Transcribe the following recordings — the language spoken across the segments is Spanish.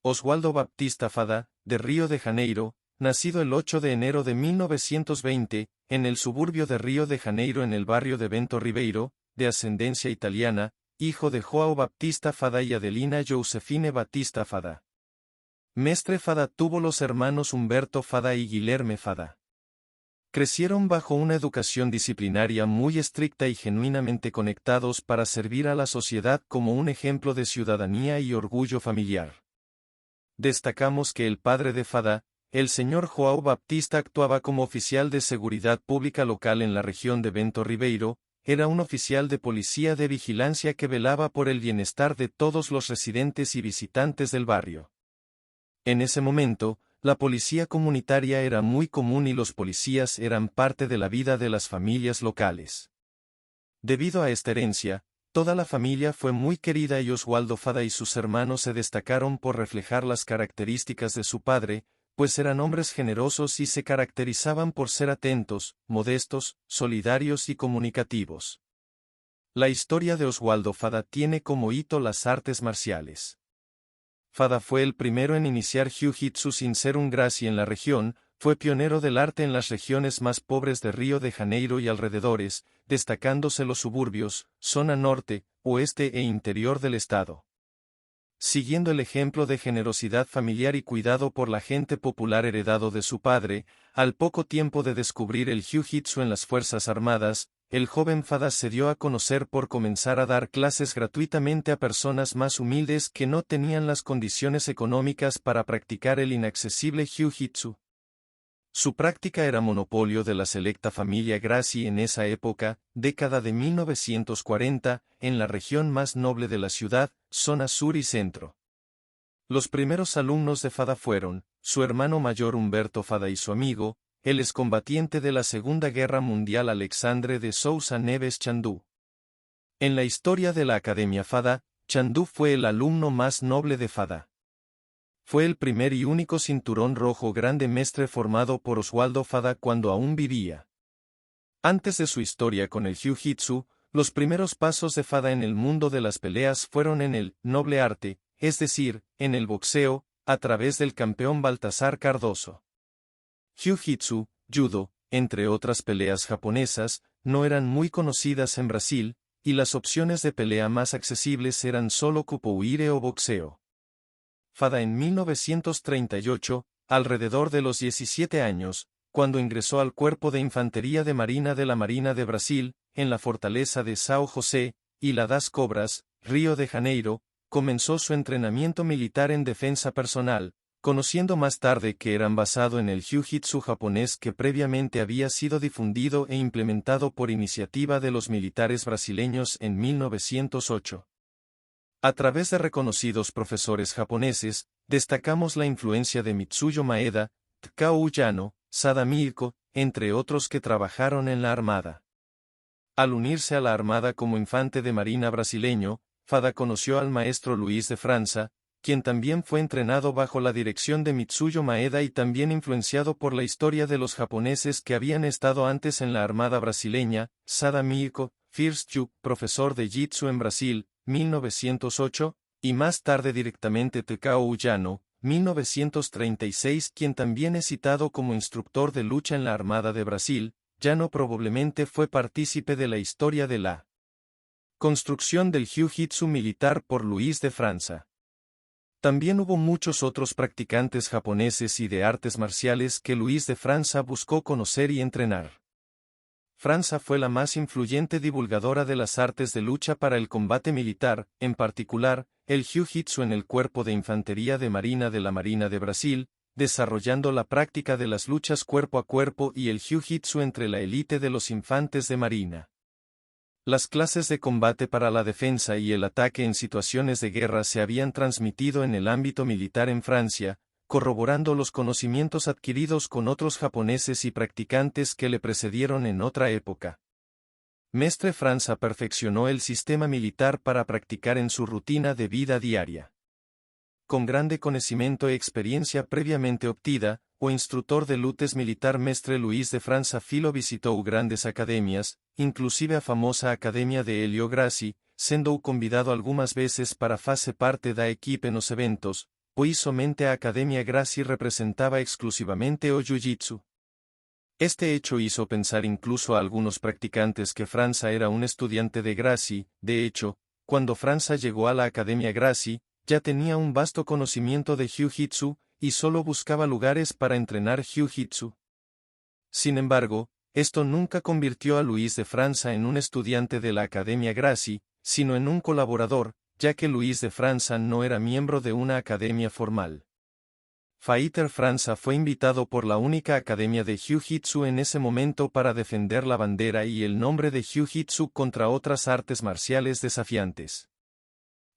Oswaldo Baptista Fada, de Río de Janeiro, nacido el 8 de enero de 1920, en el suburbio de Río de Janeiro en el barrio de Bento Ribeiro, de ascendencia italiana, hijo de João Baptista Fada y Adelina Josefine Batista Fada. Mestre Fada tuvo los hermanos Humberto Fada y Guilherme Fada. Crecieron bajo una educación disciplinaria muy estricta y genuinamente conectados para servir a la sociedad como un ejemplo de ciudadanía y orgullo familiar. Destacamos que el padre de Fada, el señor João Baptista, actuaba como oficial de seguridad pública local en la región de Bento Ribeiro, era un oficial de policía de vigilancia que velaba por el bienestar de todos los residentes y visitantes del barrio. En ese momento, la policía comunitaria era muy común y los policías eran parte de la vida de las familias locales. Debido a esta herencia, toda la familia fue muy querida y Oswaldo Fada y sus hermanos se destacaron por reflejar las características de su padre, pues eran hombres generosos y se caracterizaban por ser atentos, modestos, solidarios y comunicativos. La historia de Oswaldo Fada tiene como hito las artes marciales. Fada fue el primero en iniciar Jiu-Jitsu sin ser un Gracie en la región, fue pionero del arte en las regiones más pobres de Río de Janeiro y alrededores, destacándose los suburbios, zona norte, oeste e interior del estado. Siguiendo el ejemplo de generosidad familiar y cuidado por la gente popular heredado de su padre, al poco tiempo de descubrir el Jiu-Jitsu en las Fuerzas Armadas, el joven Fada se dio a conocer por comenzar a dar clases gratuitamente a personas más humildes que no tenían las condiciones económicas para practicar el inaccesible Jiu-Jitsu. Su práctica era monopolio de la selecta familia Gracie en esa época, década de 1940, en la región más noble de la ciudad, zona sur y centro. Los primeros alumnos de Fada fueron, su hermano mayor Humberto Fada y su amigo, el excombatiente de la Segunda Guerra Mundial Alexandre de Sousa Neves Chandú. En la historia de la Academia Fada, Chandú fue el alumno más noble de Fada. Fue el primer y único cinturón rojo grande mestre formado por Oswaldo Fada cuando aún vivía. Antes de su historia con el Jiu-Jitsu, los primeros pasos de Fada en el mundo de las peleas fueron en el noble arte, es decir, en el boxeo, a través del campeón Baltasar Cardoso. Jiu-Jitsu, judo, entre otras peleas japonesas, no eran muy conocidas en Brasil, y las opciones de pelea más accesibles eran solo capoeira o boxeo. Fada en 1938, alrededor de los 17 años, cuando ingresó al Cuerpo de Infantería de Marina de la Marina de Brasil, en la fortaleza de São José, Ilha das Cobras, Río de Janeiro, comenzó su entrenamiento militar en defensa personal, conociendo más tarde que eran basado en el Jiu-Jitsu japonés que previamente había sido difundido e implementado por iniciativa de los militares brasileños en 1908. A través de reconocidos profesores japoneses, destacamos la influencia de Mitsuyo Maeda, Takao Yano, Sada Miiko, entre otros que trabajaron en la Armada. Al unirse a la Armada como infante de marina brasileño, Fada conoció al maestro Luis de França, quien también fue entrenado bajo la dirección de Mitsuyo Maeda y también influenciado por la historia de los japoneses que habían estado antes en la Armada brasileña, Sada Miiko, First Yu, profesor de Jitsu en Brasil, 1908, y más tarde directamente Takao Yano, 1936, quien también es citado como instructor de lucha en la Armada de Brasil. Yano probablemente fue partícipe de la historia de la construcción del Jiu-Jitsu militar por Luis de França. También hubo muchos otros practicantes japoneses y de artes marciales que Luis de França buscó conocer y entrenar. França fue la más influyente divulgadora de las artes de lucha para el combate militar, en particular, el Jiu-Jitsu en el Cuerpo de Infantería de Marina de la Marina de Brasil, desarrollando la práctica de las luchas cuerpo a cuerpo y el Jiu-Jitsu entre la élite de los infantes de marina. Las clases de combate para la defensa y el ataque en situaciones de guerra se habían transmitido en el ámbito militar en Francia, corroborando los conocimientos adquiridos con otros japoneses y practicantes que le precedieron en otra época. Mestre França perfeccionó el sistema militar para practicar en su rutina de vida diaria. Con grande conocimiento e experiencia previamente obtida, o instructor de lutes militar Mestre Luis de França filo visitou grandes academias, inclusive a famosa Academia de Hélio Gracie, sendo convidado algumas veces para fazer parte da equipe nos eventos, pues somente a Academia Gracie representaba exclusivamente o Jiu-Jitsu. Este hecho hizo pensar incluso a algunos practicantes que Franza era un estudiante de Gracie. De hecho, cuando Franza llegó a la Academia Gracie, ya tenía un vasto conocimiento de Jiu-Jitsu, y solo buscaba lugares para entrenar Jiu-Jitsu. Sin embargo, esto nunca convirtió a Luis de Franza en un estudiante de la Academia Gracie, sino en un colaborador, ya que Luis de Franza no era miembro de una academia formal. Fighter Franza fue invitado por la única academia de Jiu-Jitsu en ese momento para defender la bandera y el nombre de Jiu-Jitsu contra otras artes marciales desafiantes.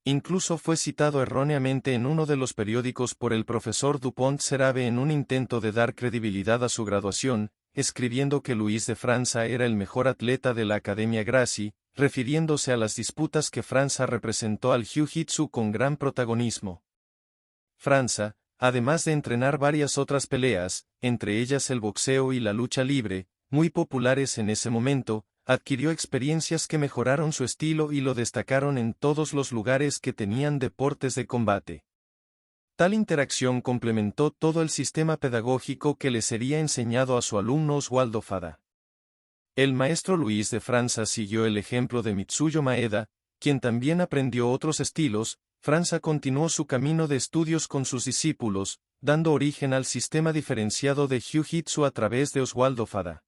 Incluso fue citado erróneamente en uno de los periódicos por el profesor Dupont Serave en un intento de dar credibilidad a su graduación, escribiendo que Luis de Franza era el mejor atleta de la Academia Gracie, refiriéndose a las disputas que Franza representó al Jiu-Jitsu con gran protagonismo. Franza, además de entrenar varias otras peleas, entre ellas el boxeo y la lucha libre, muy populares en ese momento, adquirió experiencias que mejoraron su estilo y lo destacaron en todos los lugares que tenían deportes de combate. Tal interacción complementó todo el sistema pedagógico que le sería enseñado a su alumno Oswaldo Fada. El maestro Luis de Franza siguió el ejemplo de Mitsuyo Maeda, quien también aprendió otros estilos. Franza continuó su camino de estudios con sus discípulos, dando origen al sistema diferenciado de Jiu-Jitsu a través de Oswaldo Fada.